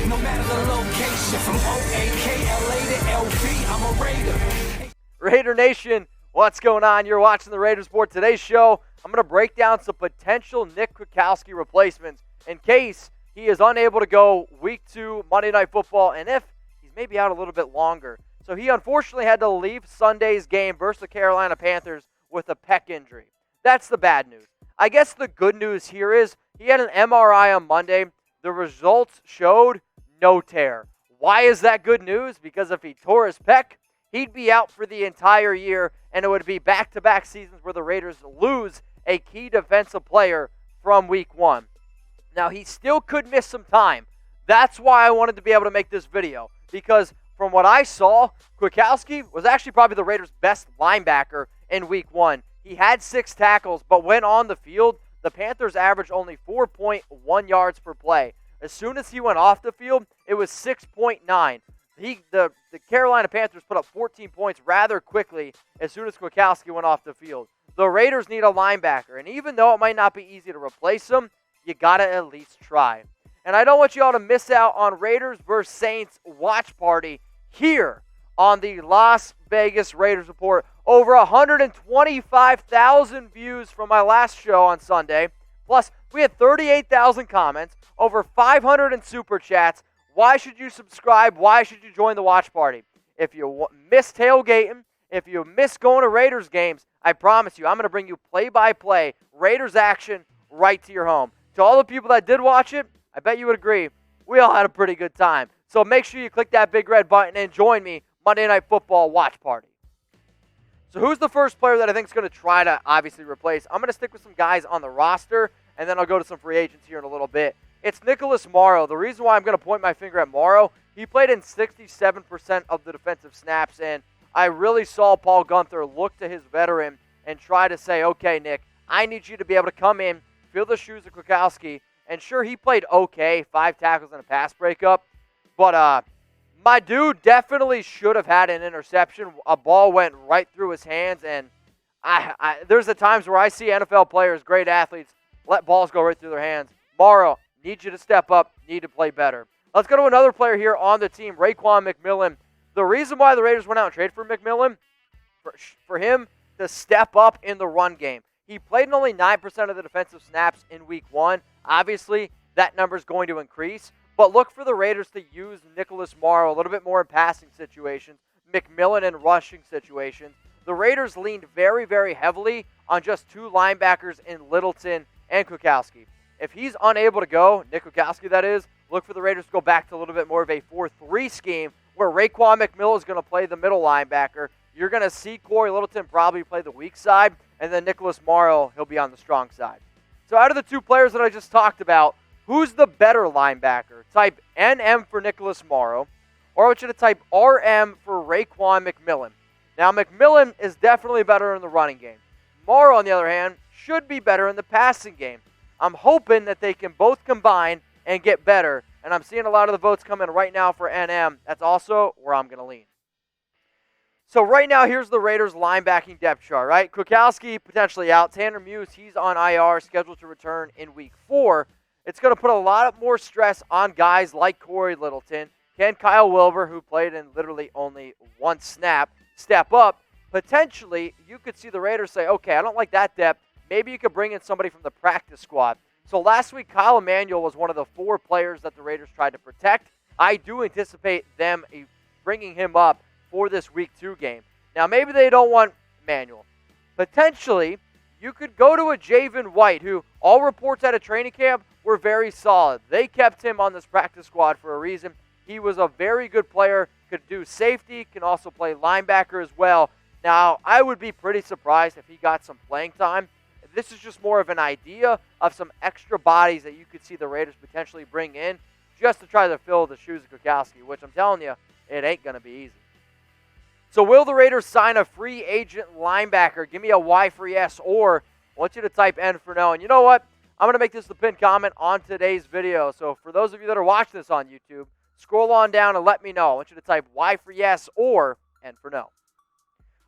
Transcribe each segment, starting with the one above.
no matter the location. From O-A-K-L-A to LV, I'm a Raider. Raider Nation, what's going on? You're watching the Raiders Board. Today's show, I'm going to break down some potential Nick Kwiatkoski replacements in case he is unable to go Week 2 Monday Night Football, and if he's maybe out a little bit longer. So he unfortunately had to leave Sunday's game versus the Carolina Panthers with a pec injury. That's the bad news. I guess the good news here is he had an MRI on Monday. The results showed no tear. Why is that good news? Because if he tore his pec, he'd be out for the entire year, and it would be back-to-back seasons where the Raiders lose a key defensive player from Week 1. Now, he still could miss some time. That's why I wanted to be able to make this video, because from what I saw, Kwiatkoski was actually probably the Raiders' best linebacker in Week 1. He had 6 tackles, but when on the field, the Panthers averaged only 4.1 yards per play. As soon as he went off the field, it was 6.9. The Carolina Panthers put up 14 points rather quickly as soon as Kwiatkoski went off the field. The Raiders need a linebacker, and even though it might not be easy to replace him, you got to at least try. And I don't want you all to miss out on Raiders vs. Saints watch party here on the Las Vegas Raiders Report. Over 125,000 views from my last show on Sunday. Plus, we had 38,000 comments, over 500 in Super Chats. Why should you subscribe? Why should you join the watch party? If you miss tailgating, if you miss going to Raiders games, I promise you, I'm going to bring you play-by-play Raiders action right to your home. To all the people that did watch it, I bet you would agree, we all had a pretty good time. So make sure you click that big red button and join me Monday Night Football watch party. So who's the first player that I think is going to try to obviously replace? I'm going to stick with some guys on the roster, and then I'll go to some free agents here in a little bit. It's Nicholas Morrow. The reason why I'm going to point my finger at Morrow, he played in 67% of the defensive snaps, and I really saw Paul Guenther look to his veteran and try to say, okay, Nick, I need you to be able to come in, fill the shoes of Kwiatkoski, and sure, he played okay, 5 tackles and a pass breakup, but my dude definitely should have had an interception. A ball went right through his hands, and there's the times where I see NFL players, great athletes, let balls go right through their hands. Morrow, need you to step up, need to play better. Let's go to another player here on the team, Raekwon McMillan. The reason why the Raiders went out and traded for McMillan, for him to step up in the run game. He played in only 9% of the defensive snaps in Week 1. Obviously, that number is going to increase. But look for the Raiders to use Nicholas Morrow a little bit more in passing situations, McMillan in rushing situations. The Raiders leaned very, very heavily on just 2 linebackers in Littleton and Kwiatkoski. If he's unable to go, Nick Kwiatkoski that is, look for the Raiders to go back to a little bit more of a 4-3 scheme where Raekwon McMillan is going to play the middle linebacker. You're going to see Corey Littleton probably play the weak side, and then Nicholas Morrow, he'll be on the strong side. So out of the 2 players that I just talked about, who's the better linebacker? Type NM for Nicholas Morrow, or I want you to type RM for Raekwon McMillan. Now, McMillan is definitely better in the running game. Morrow, on the other hand, should be better in the passing game. I'm hoping that they can both combine and get better, and I'm seeing a lot of the votes come in right now for NM. That's also where I'm going to lean. So right now, here's the Raiders' linebacking depth chart, right? Kwiatkoski potentially out. Tanner Muse, he's on IR, scheduled to return in Week 4. It's going to put a lot more stress on guys like Corey Littleton. Can Kyle Wilber, who played in literally only 1 snap, step up? Potentially, you could see the Raiders say, okay, I don't like that depth. Maybe you could bring in somebody from the practice squad. So last week, Kyle Emanuel was one of the 4 players that the Raiders tried to protect. I do anticipate them bringing him up for this Week 2 game. Now, maybe they don't want Emanuel. Potentially, you could go to a Javin White, who all reports at a training camp were very solid. They kept him on this practice squad for a reason. He was a very good player, could do safety, can also play linebacker as well. Now, I would be pretty surprised if he got some playing time. This is just more of an idea of some extra bodies that you could see the Raiders potentially bring in just to try to fill the shoes of Kwiatkoski, which I'm telling you, it ain't going to be easy. So will the Raiders sign a free agent linebacker? Give me a Y for yes, or I want you to type N for no. And you know what? I'm going to make this the pinned comment on today's video. So for those of you that are watching this on YouTube, scroll on down and let me know. I want you to type Y for yes or N for no.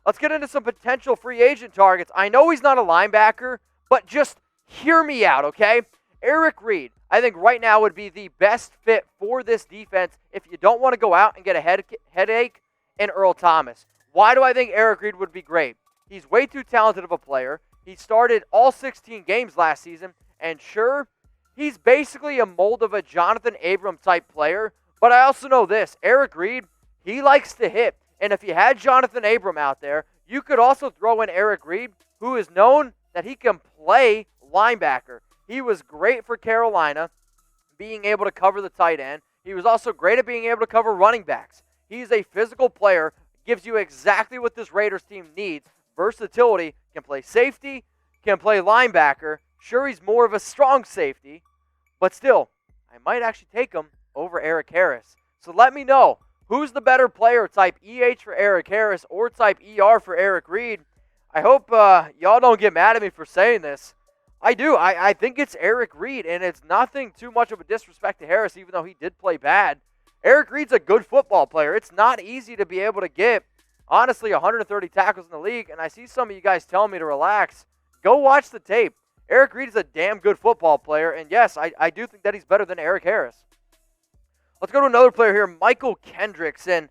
Let's get into some potential free agent targets. I know he's not a linebacker, but just hear me out, okay? Eric Reid. I think right now would be the best fit for this defense if you don't want to go out and get a headache in Earl Thomas. Why do I think Eric Reid would be great? He's way too talented of a player. He started all 16 games last season, and sure, he's basically a mold of a Jonathan Abram type player, but I also know this, Eric Reid, he likes to hit, and if you had Jonathan Abram out there, you could also throw in Eric Reid, who is known that he can play linebacker. He was great for Carolina, being able to cover the tight end. He was also great at being able to cover running backs. He's a physical player, gives you exactly what this Raiders team needs. Versatility, can play safety, can play linebacker. Sure, he's more of a strong safety, but still, I might actually take him over Eric Harris. So let me know, who's the better player, type EH for Eric Harris or type ER for Eric Reid? I hope y'all don't get mad at me for saying this. I do. I think it's Eric Reid, and it's nothing too much of a disrespect to Harris, even though he did play bad. Eric Reid's a good football player. It's not easy to be able to get, honestly, 130 tackles in the league, and I see some of you guys telling me to relax. Go watch the tape. Eric Reid is a damn good football player, and yes, I do think that he's better than Eric Harris. Let's go to another player here, Mychal Kendricks, and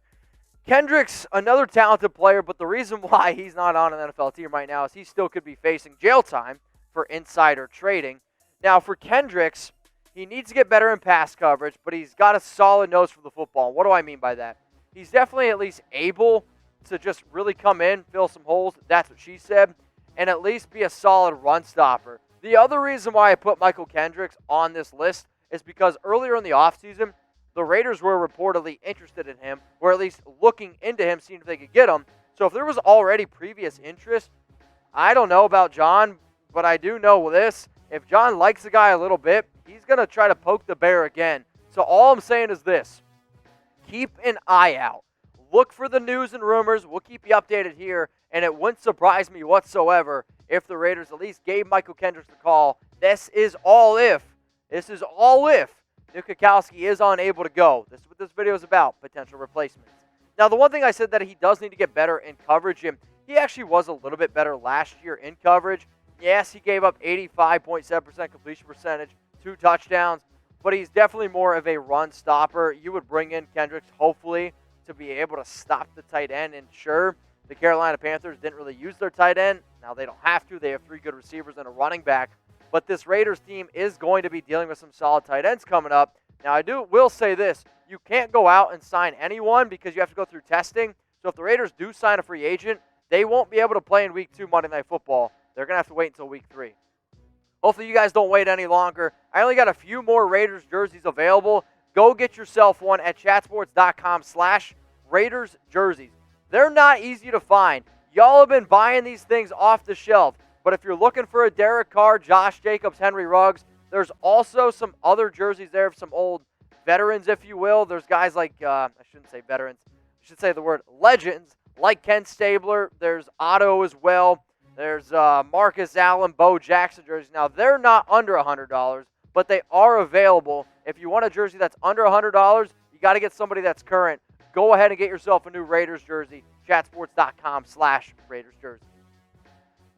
Kendricks, another talented player, but the reason why he's not on an NFL team right now is he still could be facing jail time for insider trading. Now, for Kendricks, he needs to get better in pass coverage, but he's got a solid nose for the football. What do I mean by that? He's definitely at least able to just really come in, fill some holes, that's what she said, and at least be a solid run stopper. The other reason why I put Mychal Kendricks on this list is because earlier in the offseason, the Raiders were reportedly interested in him, or at least looking into him, seeing if they could get him. So if there was already previous interest, I don't know about Jon, but I do know this. If Jon likes the guy a little bit, he's going to try to poke the bear again. So all I'm saying is this. Keep an eye out. Look for the news and rumors. We'll keep you updated here, and it wouldn't surprise me whatsoever if the Raiders at least gave Mychal Kendricks the call. This is all if Nick Kwiatkoski is unable to go. This is what this video is about, potential replacements. Now, the one thing I said that he does need to get better in coverage, and he actually was a little bit better last year in coverage. Yes, he gave up 85.7% completion percentage, 2 touchdowns, but he's definitely more of a run stopper. You would bring in Kendricks, hopefully, to be able to stop the tight end. And sure, the Carolina Panthers didn't really use their tight end. Now, they don't have to. They have 3 good receivers and a running back. But this Raiders team is going to be dealing with some solid tight ends coming up. Now, will say this. You can't go out and sign anyone because you have to go through testing. So if the Raiders do sign a free agent, they won't be able to play in Week 2 Monday Night Football. They're going to have to wait until Week 3. Hopefully you guys don't wait any longer. I only got a few more Raiders jerseys available. Go get yourself one at chatsports.com/Raiders jerseys. They're not easy to find. Y'all have been buying these things off the shelf. But if you're looking for a Derek Carr, Josh Jacobs, Henry Ruggs, there's also some other jerseys there of some old veterans, if you will. There's guys like, I shouldn't say veterans. I should say the word legends, like Ken Stabler. There's Otto as well. There's Marcus Allen, Bo Jackson jerseys. Now, they're not under $100, but they are available. If you want a jersey that's under $100, you got to get somebody that's current. Go ahead and get yourself a new Raiders jersey, chatsports.com/Raiders jersey.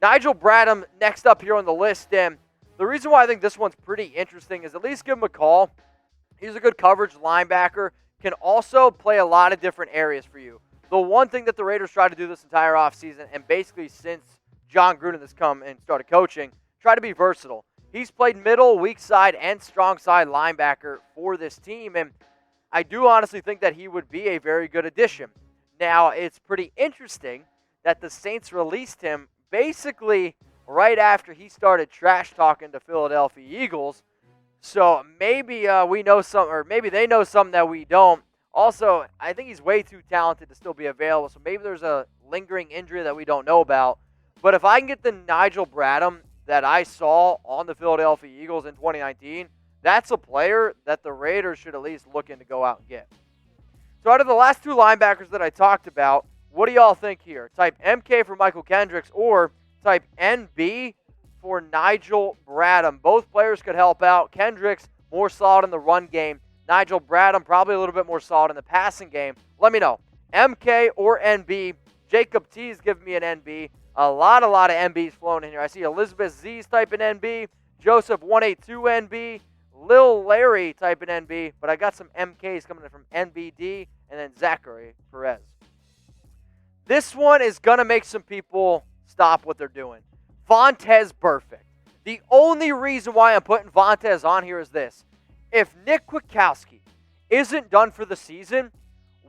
Nigel Bradham next up here on the list, and the reason why I think this one's pretty interesting is at least give him a call. He's a good coverage linebacker, can also play a lot of different areas for you. The one thing that the Raiders tried to do this entire offseason, and basically since Jon Gruden has come and started coaching, try to be versatile. He's played middle, weak side, and strong side linebacker for this team, and I do honestly think that he would be a very good addition. Now, it's pretty interesting that the Saints released him basically right after he started trash talking to Philadelphia Eagles. So maybe we know something, or maybe they know something that we don't. Also, I think he's way too talented to still be available. So maybe there's a lingering injury that we don't know about. But if I can get the Nigel Bradham that I saw on the Philadelphia Eagles in 2019, that's a player that the Raiders should at least look in to go out and get. So out of the last 2 linebackers that I talked about, what do y'all think here? Type MK for Mychal Kendricks or type NB for Nigel Bradham. Both players could help out. Kendricks, more solid in the run game. Nigel Bradham, probably a little bit more solid in the passing game. Let me know. MK or NB. Jacob T's giving me an NB. A lot of NBs flowing in here. I see Elizabeth Z's typing NB. Joseph 182 NB. Lil Larry type in NB, but I got some MKs coming in from NBD and then Zachary Perez. This one is going to make some people stop what they're doing. Vontaze Burfict. The only reason why I'm putting Vontaze on here is this. If Nick Kwiatkoski isn't done for the season,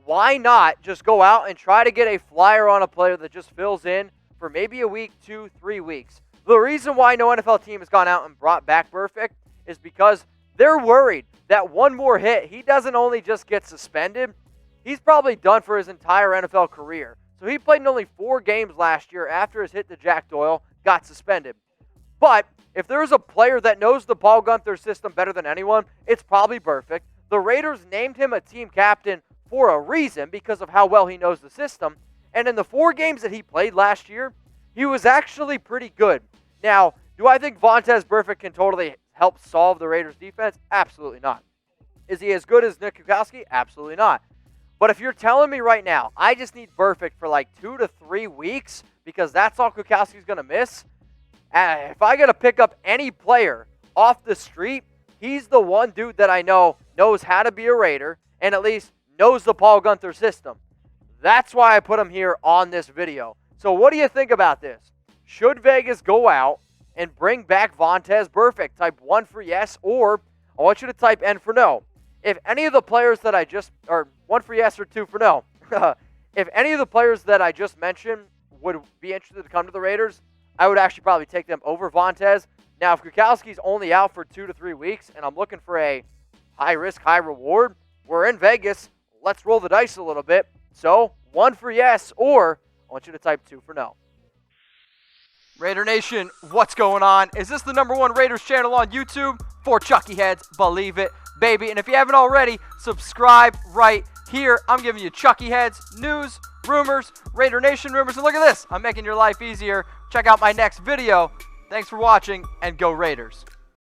why not just go out and try to get a flyer on a player that just fills in for maybe a week, 2, 3 weeks? The reason why no NFL team has gone out and brought back Burfict is because they're worried that one more hit, he doesn't only just get suspended, he's probably done for his entire NFL career. So he played in only 4 games last year after his hit to Jack Doyle, got suspended. But if there's a player that knows the Paul Guenther system better than anyone, it's probably Burfict. The Raiders named him a team captain for a reason because of how well he knows the system. And in the 4 games that he played last year, he was actually pretty good. Now, do I think Vontaze Burfict can totally help solve the Raiders' defense? Absolutely not. Is he as good as Nick Kwiatkoski? Absolutely not. But if you're telling me right now, I just need Burfict for like 2 to 3 weeks because that's all Kwiatkoski's going to miss, if I got to pick up any player off the street, he's the one dude that I know knows how to be a Raider and at least knows the Paul Guenther system. That's why I put him here on this video. So what do you think about this? Should Vegas go out and bring back Vontaze Burfict? Type 1 for yes, or I want you to type N for no. If any of the players that I just, or 1 for yes or 2 for no, if any of the players that I just mentioned would be interested to come to the Raiders, I would actually probably take them over Vontaze. Now, if Kwiatkoski's only out for 2 to 3 weeks and I'm looking for a high risk, high reward, we're in Vegas. Let's roll the dice a little bit. So, 1 for yes, or I want you to type 2 for no. Raider Nation, what's going on? Is this the #1 Raiders channel on YouTube? For Chucky Heads, believe it, baby. And if you haven't already, subscribe right here. I'm giving you Chucky Heads, news, rumors, Raider Nation rumors. And look at this, I'm making your life easier. Check out my next video. Thanks for watching, and go Raiders.